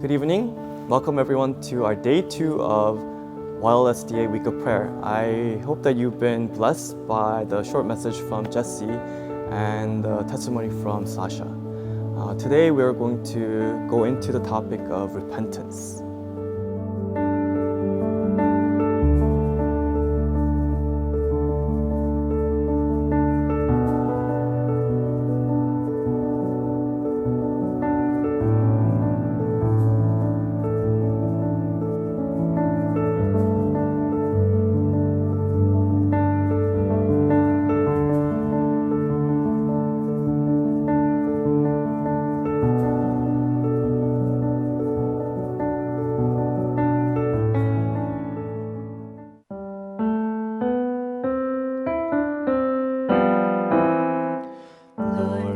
Good evening. Welcome everyone to our day 2 of YLSDA Week of Prayer. I hope that you've been blessed by the short message from Jesse and the testimony from Sasha. Today we are going to go into the topic of repentance.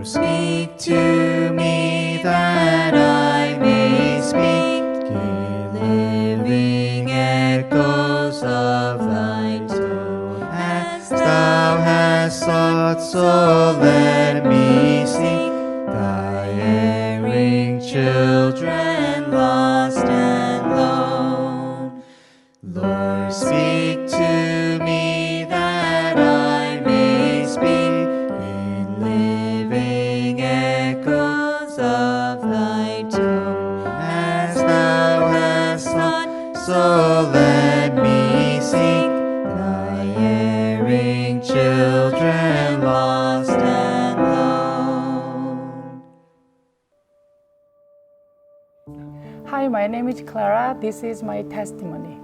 Speak to me that I may speak, give living echoes of thy tone. As thou hast sought, so let me seek thy erring children, lost and lone. Lord, speak to me that I may speak, in living echoes of thy tone. As thou hast sought, so let me seek thy erring children, lost and lone. Hi, my name is Clara. This is my testimony.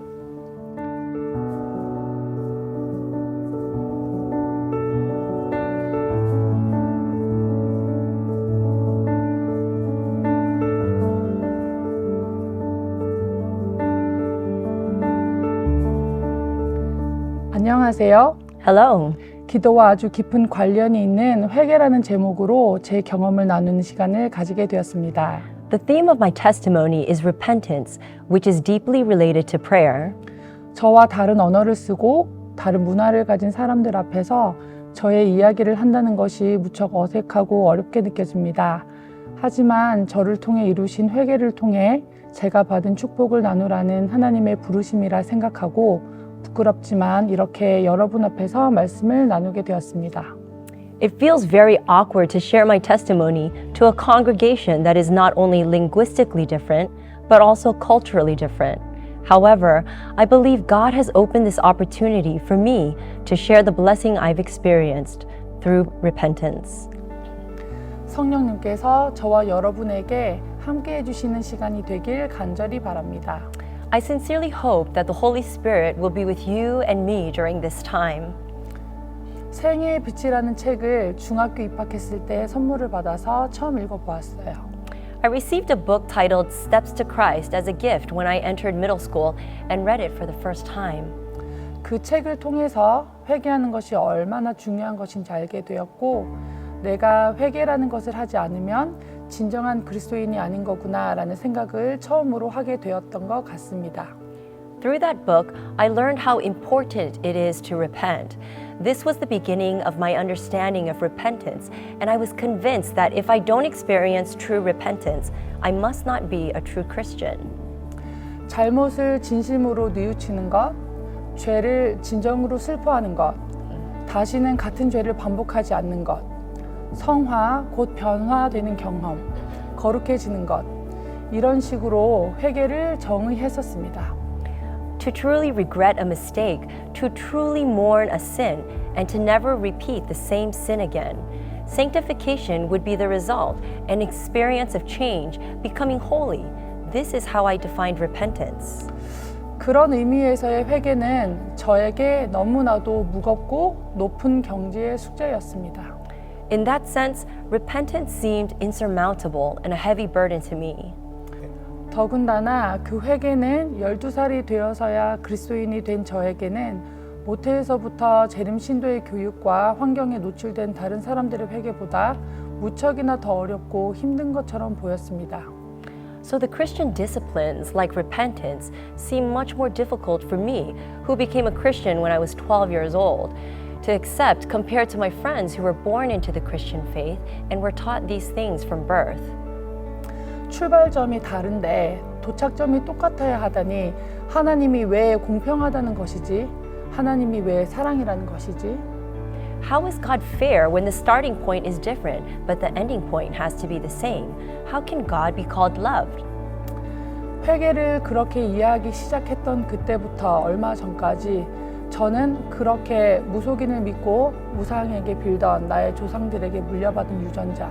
안녕하세요. Hello. 기도와 아주 깊은 관련이 있는 회개라는 제목으로 제 경험을 나누는 시간을 가지게 되었습니다. The theme of my testimony is repentance, which is deeply related to prayer. 저와 다른 언어를 쓰고 다른 문화를 가진 사람들 앞에서 저의 이야기를 한다는 것이 무척 어색하고 어렵게 느껴집니다. 하지만 저를 통해 이루신 회개를 통해 제가 받은 축복을 나누라는 하나님의 부르심이라 생각하고 부끄럽지만 이렇게 여러분 앞에서 말씀을 나누게 되었습니다. It feels very awkward to share my testimony to a congregation that is not only linguistically different, but also culturally different. However, I believe God has opened this opportunity for me to share the blessing I've experienced through repentance. 성령님께서 저와 여러분에게 함께 해주시는 시간이 되길 간절히 바랍니다. I sincerely hope that the Holy Spirit will be with you and me during this time. 생애의 빛이라는 책을 중학교 입학했을 때 선물을 받아서 처음 읽어보았어요. I received a book titled Steps to Christ as a gift when I entered middle school and read it for the first time. 그 책을 통해서 회개하는 것이 얼마나 중요한 것인지 알게 되었고 내가 회개라는 것을 하지 않으면 진정한 그리스도인이 아닌 거구나라는 생각을 처음으로 하게 되었던 것 같습니다. Through that book, I learned how important it is to repent. This was the beginning of my understanding of repentance, and I was convinced that if I don't experience true repentance, I must not be a true Christian. 잘못을 진심으로 뉘우치는 것, 죄를 진정으로 슬퍼하는 것, 다시는 같은 죄를 반복하지 않는 것, 성화, 곧 변화되는 경험, 거룩해지는 것, 이런 식으로 회개를 정의 했었습니다. To truly regret a mistake, to truly mourn a sin, and to never repeat the same sin again. Sanctification would be the result, an experience of change, becoming holy. This is how I defined repentance. 그런 의미에서의 회개는 저에게 너무나도 무겁고 높은 경지의 숙제였습니다. In that sense, repentance seemed insurmountable and a heavy burden to me. 더군다나 그 회개는 12살이 되어서야 그리스도인이 된 저에게는 모태에서부터 재림 신도의 교육과 환경에 노출된 다른 사람들의 회개보다 무척이나 더 어렵고 힘든 것처럼 보였습니다. So the Christian disciplines, like repentance, seem much more difficult for me, who became a Christian when I was 12 years old, to accept compared to my friends who were born into the Christian faith and were taught these things from birth. 출발점이 다른데 도착점이 똑같아야 하다니 하나님이 왜 공평하다는 것이지? 하나님이 왜 사랑이라는 것이지? How is God fair when the starting point is different, but the ending point has to be the same? How can God be called loved? 회개를 그렇게 이해하기 시작했던 그때부터 얼마 전까지 저는 그렇게 무속인을 믿고 우상에게 빌던 나의 조상들에게 물려받은 유전자,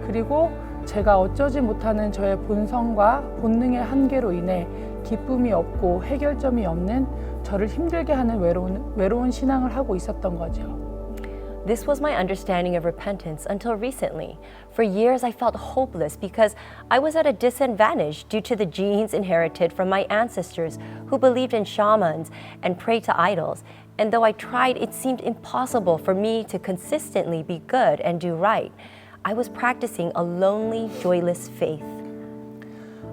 그리고 제가 어쩌지 못하는 저의 본성과 본능의 한계로 인해 기쁨이 없고 해결점이 없는 저를 힘들게 하는 외로운 신앙을 하고 있었던 거죠. This was my understanding of repentance until recently. For years, I felt hopeless because I was at a disadvantage due to the genes inherited from my ancestors who believed in shamans and prayed to idols. And though I tried, it seemed impossible for me to consistently be good and do right. I was practicing a lonely, joyless faith.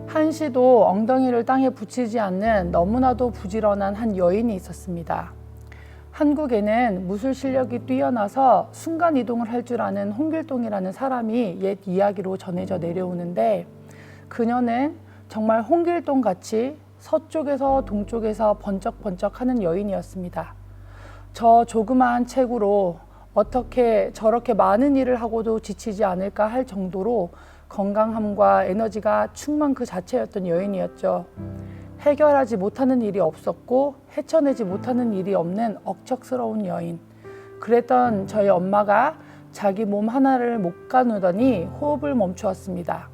한시도 엉덩이를 땅에 붙이지 않는 너무나도 부지런한 한 여인이 있었습니다. 한국에는 무술 실력이 뛰어나서 순간 이동을 할 줄 아는 홍길동이라는 사람이 옛 이야기로 전해져 내려오는데, 그녀는 정말 홍길동 같이 서쪽에서 동쪽에서 번쩍번쩍 하는 여인이었습니다. 저 조그마한 체구로 어떻게 저렇게 많은 일을 하고도 지치지 않을까 할 정도로 건강함과 에너지가 충만 그 자체였던 여인이었죠. 해결하지 못하는 일이 없었고 헤쳐내지 못하는 일이 없는 억척스러운 여인. 그랬던 저희 엄마가 자기 몸 하나를 못 가누더니 호흡을 멈추었습니다.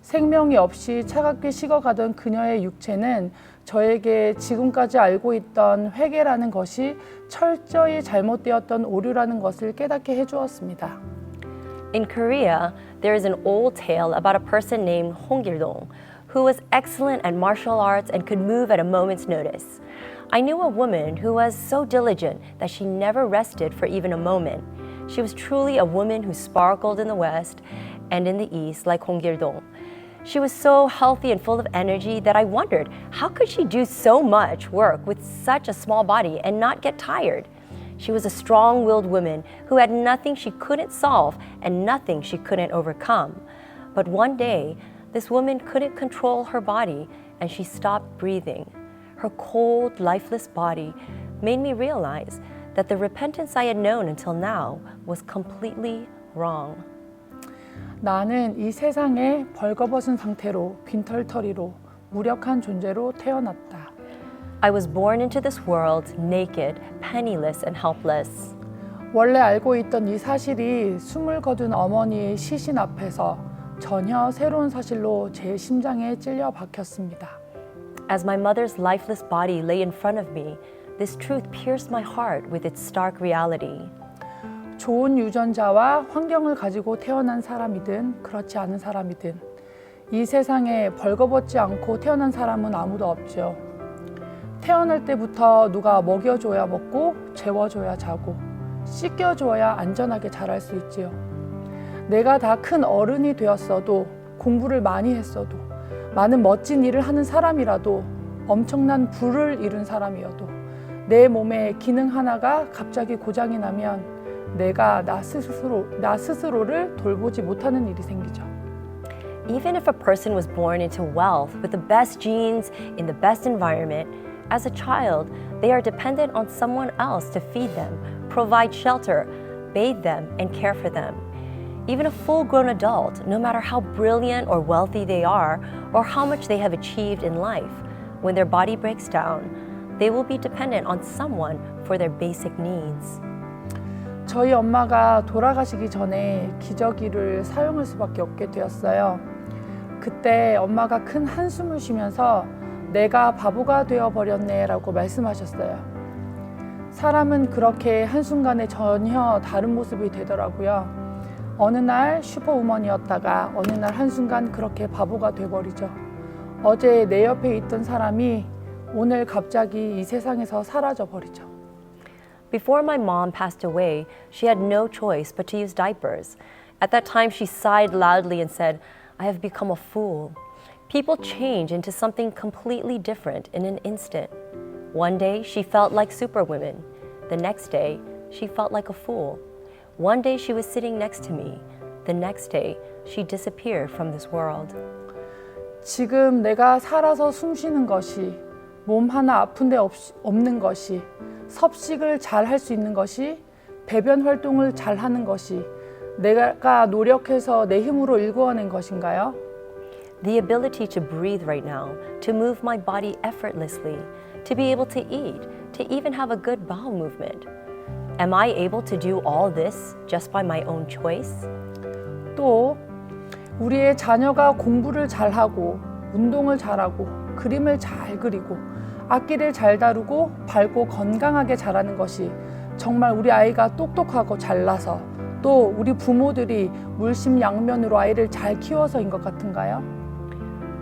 생명이 없이 차갑게 식어가던 그녀의 육체는 저에게 지금까지 알고 있던 회개라는 것이 철저히 잘못되었던 오류라는 것을 깨닫게 해주었습니다. In Korea, there is an old tale about a person named Hong Gil-dong, who was excellent at martial arts and could move at a moment's notice. I knew a woman who was so diligent that she never rested for even a moment. She was truly a woman who sparkled in the West and in the East like Hong Gil-dong. She was so healthy and full of energy that I wondered, how could she do so much work with such a small body and not get tired? She was a strong-willed woman who had nothing she couldn't solve and nothing she couldn't overcome. But one day, this woman couldn't control her body and she stopped breathing. Her cold, lifeless body made me realize that the repentance I had known until now was completely wrong. 나는 이 세상에 벌거벗은 상태로 빈털터리로 무력한 존재로 태어났다. I was born into this world naked, penniless, and helpless. 원래 알고 있던 이 사실이 숨을 거둔 어머니의 시신 앞에서 전혀 새로운 사실로 제 심장에 찔려 박혔습니다. As my mother's lifeless body lay in front of me, this truth pierced my heart with its stark reality. 좋은 유전자와 환경을 가지고 태어난 사람이든 그렇지 않은 사람이든 이 세상에 벌거벗지 않고 태어난 사람은 아무도 없죠. 태어날 때부터 누가 먹여줘야 먹고 재워줘야 자고 씻겨줘야 안전하게 자랄 수 있지요. 내가 다 큰 어른이 되었어도 공부를 많이 했어도 많은 멋진 일을 하는 사람이라도 엄청난 부를 이룬 사람이어도 내 몸의 기능 하나가 갑자기 고장이 나면 내가 나 스스로를 돌보지 못하는 일이 생기죠. Even if a person was born into wealth with the best genes in the best environment, as a child, they are dependent on someone else to feed them, provide shelter, bathe them, and care for them. Even a full-grown adult, no matter how brilliant or wealthy they are, or how much they have achieved in life, when their body breaks down, they will be dependent on someone for their basic needs. 저희 엄마가 돌아가시기 전에 기저귀를 사용할 수밖에 없게 되었어요. 그때 엄마가 큰 한숨을 쉬면서 내가 바보가 되어버렸네 라고 말씀하셨어요. 사람은 그렇게 한순간에 전혀 다른 모습이 되더라고요. 어느 날 슈퍼우먼이었다가 어느 날 한순간 그렇게 바보가 돼버리죠. 어제 내 옆에 있던 사람이 오늘 갑자기 이 세상에서 사라져 버리죠. Before my mom passed away, she had no choice but to use diapers. At that time, she sighed loudly and said, "I have become a fool." People change into something completely different in an instant. One day, she felt like Superwoman. The next day, she felt like a fool. One day, she was sitting next to me. The next day, she disappeared from this world. 지금 내가 살아서 숨 쉬는 것이, 몸 하나 아픈 데 없는 것이, 섭식을 잘 할 수 있는 것이, 배변 활동을 잘 하는 것이 내가 노력해서 내 힘으로 일궈낸 것인가요? The ability to breathe right now, to move my body effortlessly, to be able to eat, to even have a good bowel movement. Am I able to do all this just by my own choice? 또 우리의 자녀가 공부를 잘하고 운동을 잘하고 그림을 잘 그리고 악기를 잘 다루고 밝고 건강하게 자라는 것이 정말 우리 아이가 똑똑하고 잘나서 또 우리 부모들이 물심양면으로 아이를 잘 키워서인 것 같은가요?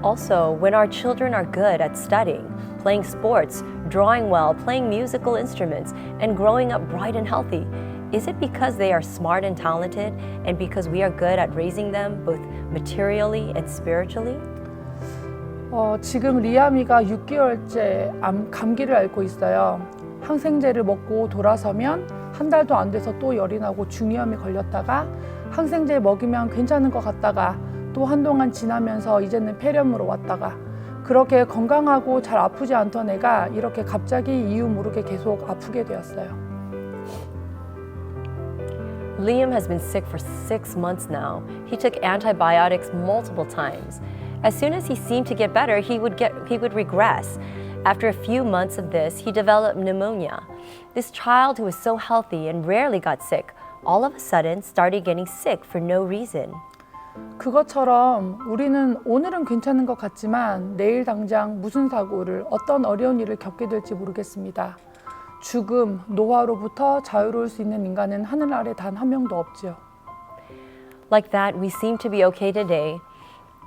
Also, when our children are good at studying, playing sports, drawing well, playing musical instruments, and growing up bright and healthy, is it because they are smart and talented and because we are good at raising them both materially and spiritually? 지금 리아미가 6개월째 감기를 앓고 있어요. 항생제를 먹고 돌아서면 한 달도 안 돼서 또 열이 나고 중이염이 걸렸다가 항생제 먹이면 괜찮은 것 같다가 또 한동안 지나면서 이제는 폐렴으로 왔다가 그렇게 건강하고 잘 아프지 않던 애가 이렇게 갑자기 이유 모르게 계속 아프게 되었어요. Liam has been sick for 6 months now. He took antibiotics multiple times. As soon as he seemed to get better, he would regress. After a few months of this, he developed pneumonia. This child who was so healthy and rarely got sick, all of a sudden started getting sick for no reason. 그것처럼 우리는 오늘은 괜찮은 것 같지만 내일 당장 무슨 사고를 어떤 어려운 일을 겪게 될지 모르겠습니다. 죽음, 노화로부터 자유로울 수 있는 인간은 하늘 아래 단 한 명도 없지요. Like that, we seem to be okay today,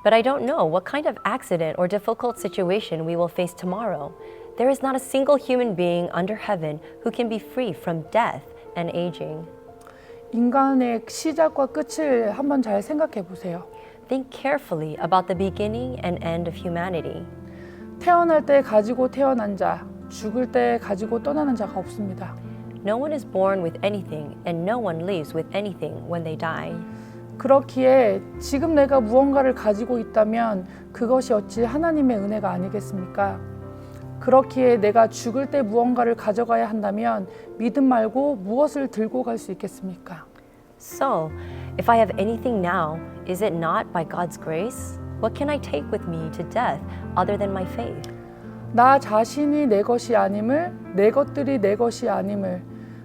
but I don't know what kind of accident or difficult situation we will face tomorrow. There is not a single human being under heaven who can be free from death and aging. 인간의 시작과 끝을 한번 잘 생각해 보세요. Think carefully about the beginning and end of humanity. 태어날 때 가지고 태어난 자, 죽을 때 가지고 떠나는 자가 없습니다. No one is born with anything, and no one leaves with anything when they die. 그렇기에 지금 내가 무언가를 가지고 있다면 그것이 어찌 하나님의 은혜가 아니겠습니까? 그렇기에 내가 죽을 때 무언가를 가져가야 한다면 믿음 말고 무엇을 들고 갈 수 있겠습니까? So, if I have anything now, is it not by God's grace? What can I take with me to death other than my faith? 나 자신이 내 것이 아님을, 내 것들이 내 것이 아님을,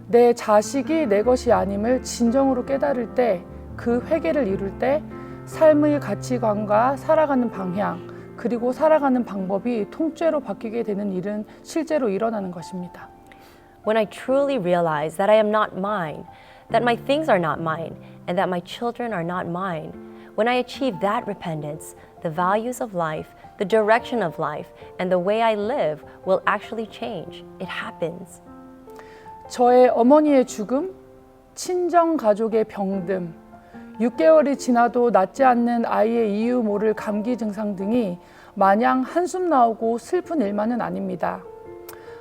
내 자식이 내 것이 아님을 진정으로 깨달을 때, 그 회개를 이룰 때 삶의 가치관과 살아가는 방향, 그리고 살아가는 방법이 통째로 바뀌게 되는 일은 실제로 일어나는 것입니다. When I truly realize that I am not mine, that my things are not mine, and that my children are not mine, when I achieve that repentance, the values of life, the direction of life, and the way I live will actually change. It happens. 저의 어머니의 죽음, 친정 가족의 병듦, 6개월이 지나도 낫지 않는 아이의 이유 모를 감기 증상 등이 마냥 한숨 나오고 슬픈 일만은 아닙니다.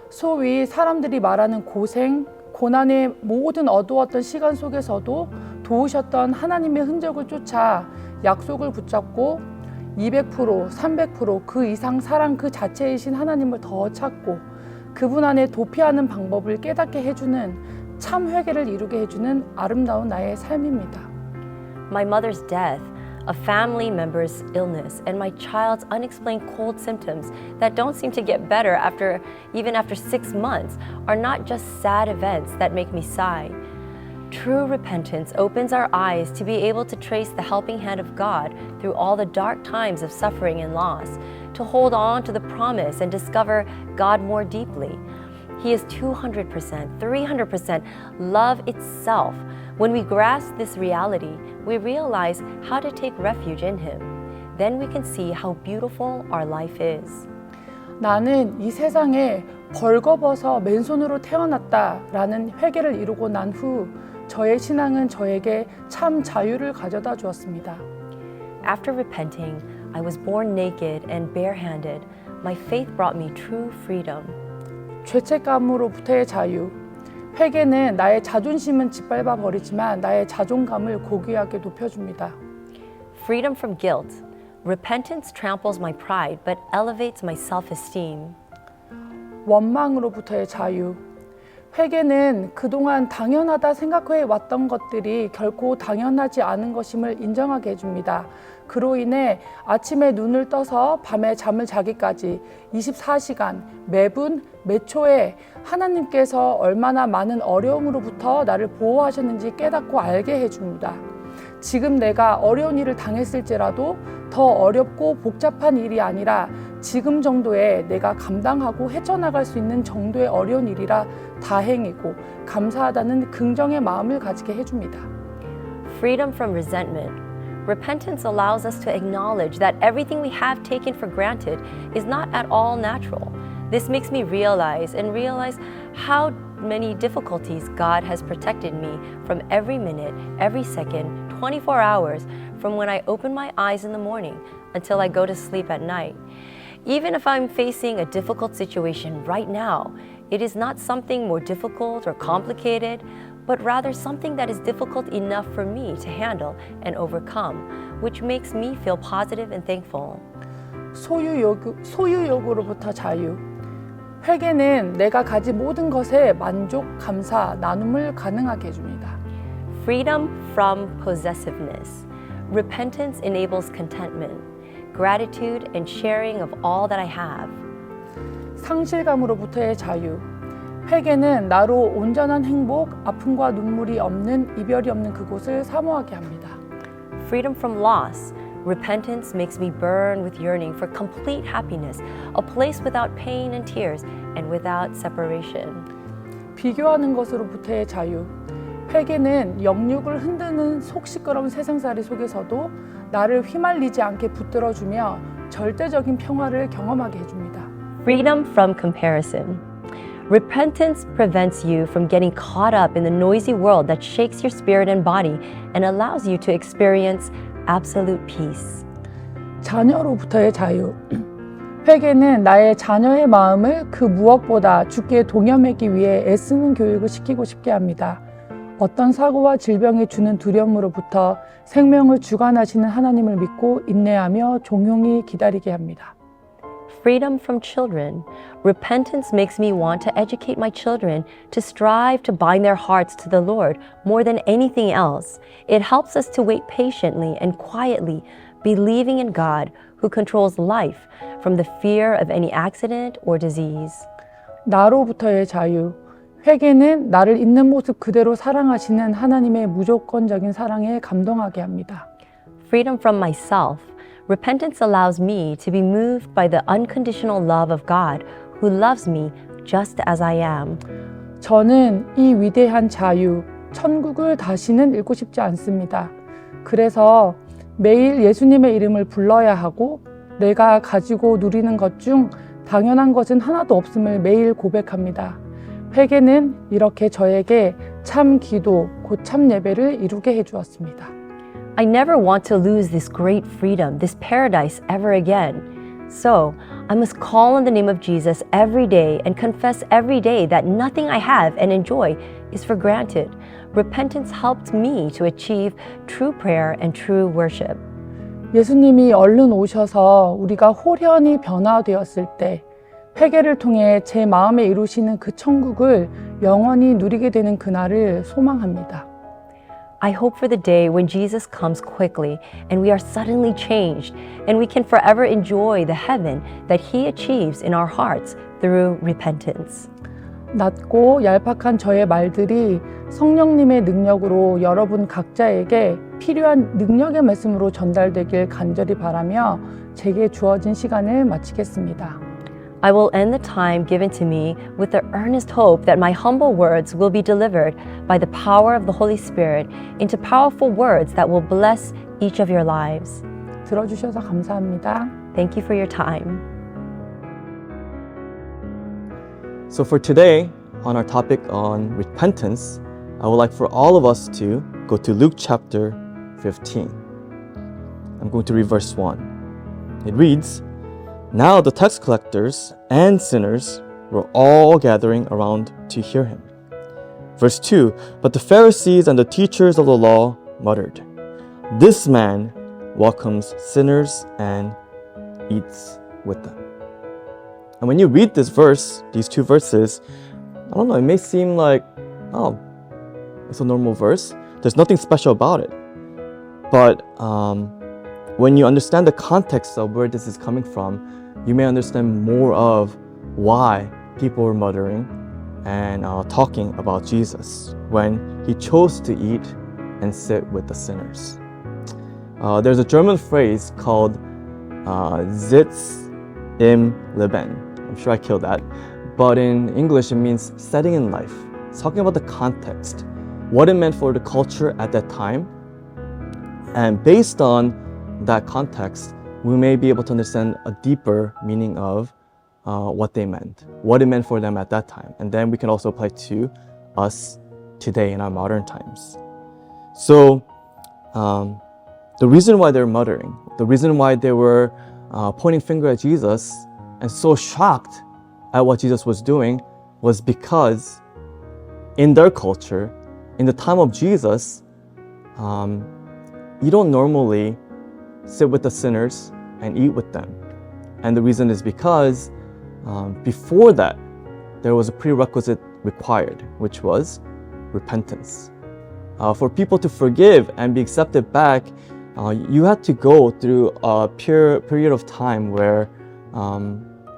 소위 사람들이 말하는 고생, 고난의 모든 어두웠던 시간 속에서도 도우셨던 하나님의 흔적을 쫓아 약속을 붙잡고 200%, 300% 그 이상 사랑 그 자체이신 하나님을 더 찾고 그분 안에 도피하는 방법을 깨닫게 해주는 참 회개를 이루게 해주는 아름다운 나의 삶입니다. My mother's death, a family member's illness, and my child's unexplained cold symptoms that don't seem to get better even after 6 months are not just sad events that make me sigh. True repentance opens our eyes to be able to trace the helping hand of God through all the dark times of suffering and loss, to hold on to the promise and discover God more deeply. He is 200%, 300% love itself. When we grasp this reality, we realize how to take refuge in Him. Then we can see how beautiful our life is. 나는 이 세상에 벌거벗어 맨손으로 태어났다라는 회개를 이루고 난 후 저의 신앙은 저에게 참 자유를 가져다 주었습니다. After repenting, I was born naked and barehanded. My faith brought me true freedom. 죄책감으로부터의 자유. 회개는 나의 자존심은 짓밟아 버리지만 나의 자존감을 고귀하게 높여줍니다. Freedom from guilt. Repentance tramples my pride but elevates my self-esteem. 원망으로부터의 자유. 회개는 그동안 당연하다 생각해 왔던 것들이 결코 당연하지 않은 것임을 인정하게 해줍니다. 그로 인해 아침에 눈을 떠서 밤에 잠을 자기까지 24시간, 매분, 매초에 하나님께서 얼마나 많은 어려움으로부터 나를 보호하셨는지 깨닫고 알게 해줍니다. 지금 내가 어려운 일을 당했을지라도 더 어렵고 복잡한 일이 아니라 지금 정도의 내가 감당하고 헤쳐나갈 수 있는 정도의 어려운 일이라 다행이고 감사하다는 긍정의 마음을 가지게 해줍니다. Freedom from resentment. Repentance allows us to acknowledge that everything we have taken for granted is not at all natural. This makes me realize how many difficulties God has protected me from every minute, every second, 24 hours, from when I open my eyes in the morning until I go to sleep at night. Even if I'm facing a difficult situation right now, it is not something more difficult or complicated, but rather something that is difficult enough for me to handle and overcome, which makes me feel positive and thankful. 소유욕으로부터 자유. 회개는 내가 가진 모든 것에 만족, 감사, 나눔을 가능하게 해줍니다. Freedom from possessiveness. Repentance enables contentment, gratitude, and sharing of all that I have. 상실감으로부터의 자유. 회개는 나로 온전한 행복, 아픔과 눈물이 없는, 이별이 없는 그곳을 사모하게 합니다. Freedom from loss. Repentance makes me burn with yearning for complete happiness, a place without pain and tears, and without separation. 비교하는 것으로부터의 자유. 회개는 영육을 흔드는 속 시끄러운 세상살이 속에서도 나를 휘말리지 않게 붙들어주며 절대적인 평화를 경험하게 해줍니다. Freedom from comparison. Repentance prevents you from getting caught up in the noisy world that shakes your spirit and body and allows you to experience absolute peace. 자녀로부터의 자유. 회개는 나의 자녀의 마음을 그 무엇보다 주께 동염하기 위해 애쓰는 교육을 시키고 싶게 합니다. 어떤 사고와 질병이 주는 두려움으로부터 생명을 주관하시는 하나님을 믿고 인내하며 종용히 기다리게 합니다. Freedom from children. Repentance makes me want to educate my children to strive to bind their hearts to the Lord more than anything else. It helps us to wait patiently and quietly, believing in God who controls life from the fear of any accident or disease. 나로부터의 자유. 회개는 나를 있는 모습 그대로 사랑하시는 하나님의 무조건적인 사랑에 감동하게 합니다. Freedom from myself. Repentance allows me to be moved by the unconditional love of God who loves me just as I am. 저는 이 위대한 자유, 천국을 다시는 잃고 싶지 않습니다. 그래서 매일 예수님의 이름을 불러야 하고 내가 가지고 누리는 것 중 당연한 것은 하나도 없음을 매일 고백합니다. 회개는 이렇게 저에게 참 기도, 곧 참 예배를 이루게 해주었습니다. I never want to lose this great freedom, this paradise ever again. So, I must call on the name of Jesus every day and confess every day that nothing I have and enjoy is for granted. Repentance helped me to achieve true prayer and true worship. 예수님이 얼른 오셔서 우리가 홀연히 변화되었을 때 회개를 통해 제 마음에 이루시는 그 천국을 영원히 누리게 되는 그날을 소망합니다. I hope for the day when Jesus comes quickly and we are suddenly changed and we can forever enjoy the heaven that He achieves in our hearts through repentance. 낮고 얄팍한 저의 말들이 성령님의 능력으로 여러분 각자에게 필요한 능력의 말씀으로 전달되길 간절히 바라며 제게 주어진 시간을 마치겠습니다. I will end the time given to me with the earnest hope that my humble words will be delivered by the power of the Holy Spirit into powerful words that will bless each of your lives. 들어주셔서 감사합니다. Thank you for your time. So for today, on our topic on repentance, I would like for all of us to go to Luke chapter 15. I'm going to read verse 1. It reads, Now the tax collectors and sinners were all gathering around to hear him. Verse 2, But the Pharisees and the teachers of the law muttered, This man welcomes sinners and eats with them. And when you read this verse, these two verses, I don't know, it may seem like, oh, it's a normal verse. There's nothing special about it. But when you understand the context of where this is coming from, you may understand more of why people were muttering and talking about Jesus when he chose to eat and sit with the sinners. There's a German phrase called Sitz im Leben. I'm sure I killed that. But in English, it means setting in life. It's talking about the context, what it meant for the culture at that time. And based on that context, we may be able to understand a deeper meaning of what they meant, what it meant for them at that time. And then we can also apply to us today in our modern times. So the reason why they're muttering, the reason why they were pointing finger at Jesus and so shocked at what Jesus was doing was because in their culture, in the time of Jesus, you don't normally sit with the sinners and eat with them. And the reason is because before that, there was a prerequisite required, which was repentance. For people to forgive and be accepted back, you had to go through a period of time where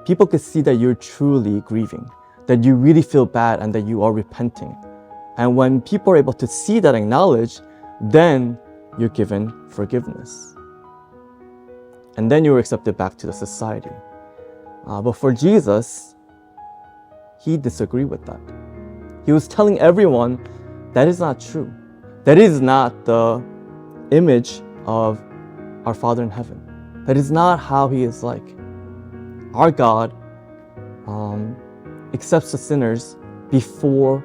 people could see that you're truly grieving, that you really feel bad and that you are repenting. And when people are able to see that, acknowledge, then you're given forgiveness. And then you're accepted back to the society. But for Jesus, he disagreed with that. He was telling everyone that is not true. That is not the image of our Father in heaven. That is not how he is like. Our God accepts the sinners before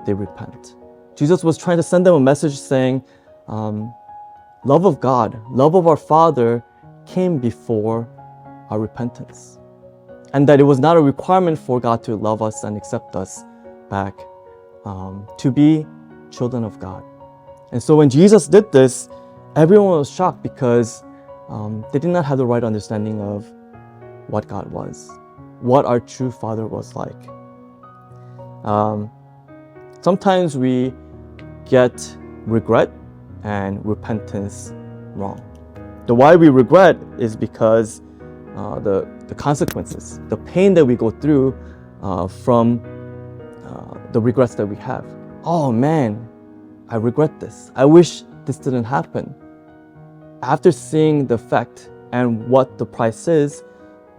they repent. Jesus was trying to send them a message saying, love of God, love of our Father came before our repentance. And that it was not a requirement for God to love us and accept us back, to be children of God. And so when Jesus did this, everyone was shocked because they did not have the right understanding of what God was, what our true Father was like. Sometimes we get regret and repentance wrong. The why we regret is because the consequences, the pain that we go through from the regrets that we have. Oh man, I regret this. I wish this didn't happen. After seeing the effect and what the price is,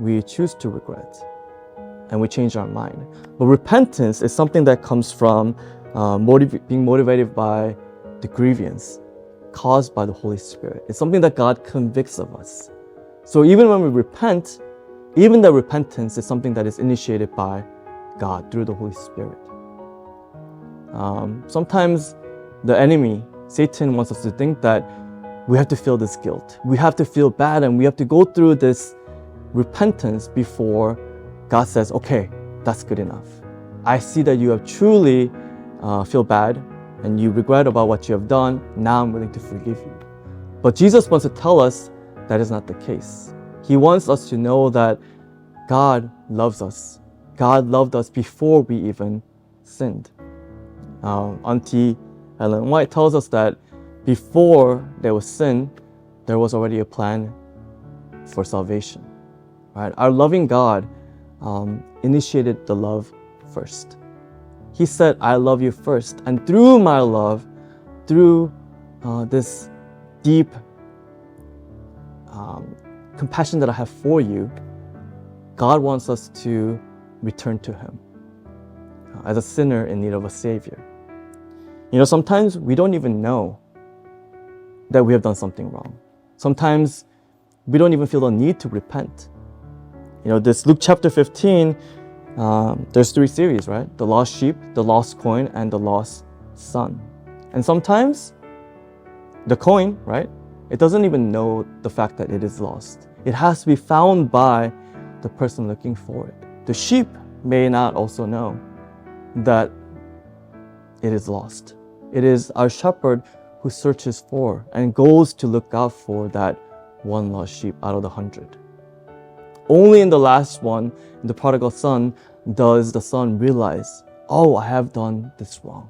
we choose to regret and we change our mind. But repentance is something that comes from being motivated by the grievance caused by the Holy Spirit. It's something that God convicts of us. So even when we repent, even the repentance is something that is initiated by God through the Holy Spirit. Sometimes the enemy, Satan, wants us to think that we have to feel this guilt. We have to feel bad and we have to go through this repentance before God says, okay, that's good enough. I see that you have truly feel bad and you regret about what you have done. Now I'm willing to forgive you. But Jesus wants to tell us that is not the case. He wants us to know that God loves us. God loved us before we even sinned. Auntie Ellen White tells us that before there was sin, there was already a plan for salvation. Right? Our loving God initiated the love first. He said, I love you first. And through my love, through this deep compassion that I have for you, God wants us to return to Him as a sinner in need of a Savior. You know, sometimes we don't even know that we have done something wrong. Sometimes we don't even feel the need to repent. You know, this Luke chapter 15, there's 3 series, right? The lost sheep, the lost coin, and the lost son. And sometimes the coin, right? It doesn't even know the fact that it is lost. It has to be found by the person looking for it. The sheep may not also know that it is lost. It is our shepherd who searches for and goes to look out for that one lost sheep out of the 100. Only in the last one, in the prodigal son, does the son realize, oh, I have done this wrong,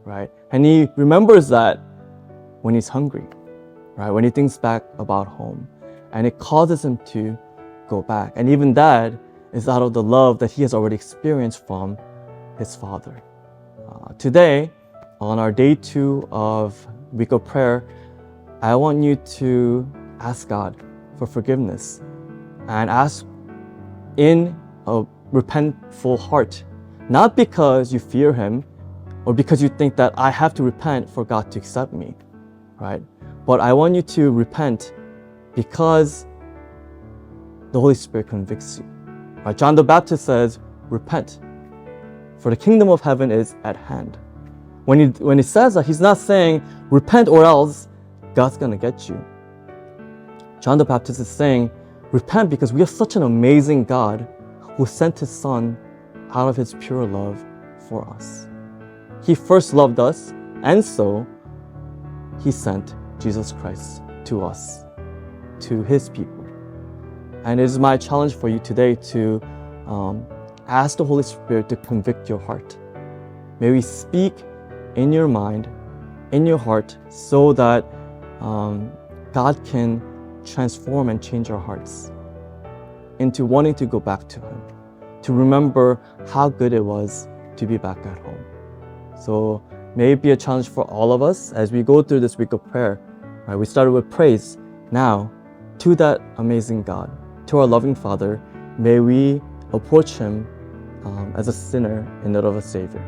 right? And he remembers that when he's hungry, right? When he thinks back about home. And it causes him to go back. And even that is out of the love that he has already experienced from his father. Today, on our day 2 of week of prayer, I want you to ask God for forgiveness and ask in a repentful heart, not because you fear him or because you think that I have to repent for God to accept me, right? But I want you to repent because the Holy Spirit convicts you. Right? John the Baptist says, repent, for the kingdom of heaven is at hand. When he says that, he's not saying, repent or else God's gonna get you. John the Baptist is saying, repent because we have such an amazing God who sent his son out of his pure love for us. He first loved us, and so he sent Jesus Christ to us, to his people. And it is my challenge for you today to ask the Holy Spirit to convict your heart. May we speak in your mind, in your heart, so that God can transform and change our hearts into wanting to go back to him, to remember how good it was to be back at home. So may it be a challenge for all of us as we go through this week of prayer. Right? We started with praise. Now, to that amazing God, to our loving Father, may we approach him as a sinner in need of a Savior.